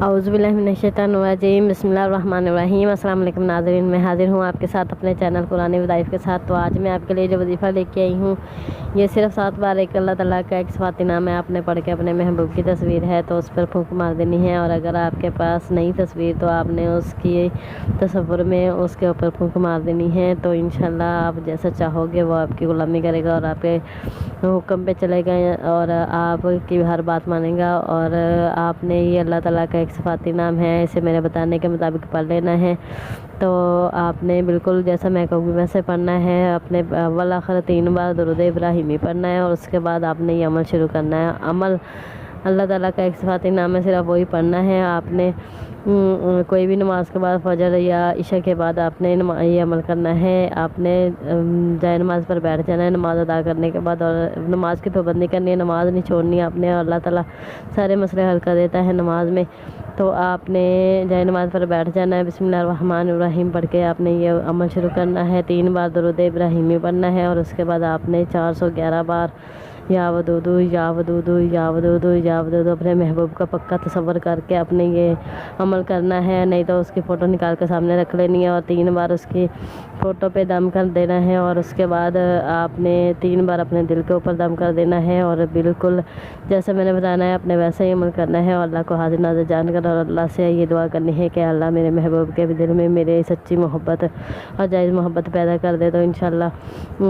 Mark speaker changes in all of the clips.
Speaker 1: اعوذ باللہ من الشیطان الرجیم، بسم اللہ الرحمن الرحیم۔ السلام علیکم ناظرین، میں حاضر ہوں آپ کے ساتھ اپنے چینل قرآن وظائف کے ساتھ۔ تو آج میں آپ کے لیے جو وظیفہ لے کے آئی ہوں یہ صرف 7 بار ایک اللہ تعالیٰ کا ایک صفاتی نام ہے۔ آپ نے پڑھ کے اپنے محبوب کی تصویر ہے تو اس پر پھونک مار دینی ہے، اور اگر آپ کے پاس نئی تصویر تو آپ نے اس کی تصور میں اس کے اوپر پھونک مار دینی ہے۔ تو انشاءاللہ آپ جیسا چاہو گے وہ آپ کی غلامی کرے گا اور آپ کے حکم پہ چلے گا اور آپ کی ہر بات مانے گا۔ اور آپ نے یہ اللہ تعالیٰ کا ایک صفاتی نام ہے، اسے میرے بتانے کے مطابق پڑھ لینا ہے۔ تو آپ نے بالکل جیسا میں کہوں گی ویسے پڑھنا ہے۔ اپنے اول آخر 3 بار درود ابراہیمی پڑھنا ہے، اور اس کے بعد آپ نے یہ عمل شروع کرنا ہے۔ عمل اللہ تعالیٰ کا ایک صفاتی نام ہے، صرف وہی پڑھنا ہے۔ آپ نے کوئی بھی نماز کے بعد، فجر یا عشاء کے بعد آپ نے یہ عمل کرنا ہے۔ آپ نے جائے نماز پر بیٹھ جانا ہے نماز ادا کرنے کے بعد، اور نماز کی پابندی کرنی ہے، نماز نہیں چھوڑنی ہے آپ نے، اور اللہ تعالیٰ سارے مسئلے حل کر دیتا ہے نماز میں۔ تو آپ نے جائے نماز پر بیٹھ جانا ہے، بسم اللہ الرحمن الرحیم پڑھ کے آپ نے یہ عمل شروع کرنا ہے۔ 3 بار درود ابراہیمی پڑھنا ہے، اور اس کے بعد آپ نے 411 بار یا ودودو یا ودودو یا ودودو یا ودودو اپنے محبوب کا پکا تصور کر کے اپنے یہ عمل کرنا ہے۔ نہیں تو اس کی فوٹو نکال کے سامنے رکھ لینی ہے، اور 3 بار اس کی فوٹو پہ دم کر دینا ہے، اور اس کے بعد آپ نے 3 بار اپنے دل کے اوپر دم کر دینا ہے، اور بالکل جیسے میں نے بتانا ہے اپنے ویسے ہی عمل کرنا ہے، اور اللہ کو حاضر ناظر جان کر اور اللہ سے یہ دعا کرنی ہے کہ اللہ میرے محبوب کے دل میں میرے سچی محبت اور جائز محبت پیدا کر دے۔ تو انشاءاللہ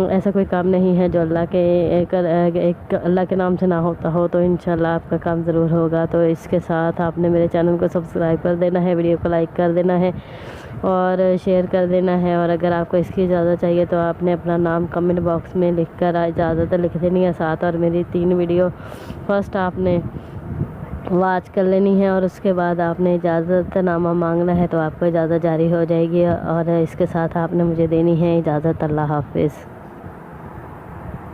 Speaker 1: ایسا کوئی کام نہیں ہے جو اللہ کے نام سے نہ ہوتا ہو، تو انشاءاللہ آپ کا کام ضرور ہوگا۔ تو اس کے ساتھ آپ نے میرے چینل کو سبسکرائب کر دینا ہے، ویڈیو کو لائک کر دینا ہے اور شیئر کر دینا ہے، اور اگر آپ کو اس کی اجازت چاہیے تو آپ نے اپنا نام کمنٹ باکس میں لکھ کر اجازت لکھ دینی ہے ساتھ، اور میری 3 ویڈیو فرسٹ آپ نے واچ کر لینی ہے، اور اس کے بعد آپ نے اجازت نامہ مانگنا ہے تو آپ کو اجازت جاری ہو جائے گی، اور اس کے ساتھ آپ نے مجھے دینی ہے اجازت۔ اللہ حافظ۔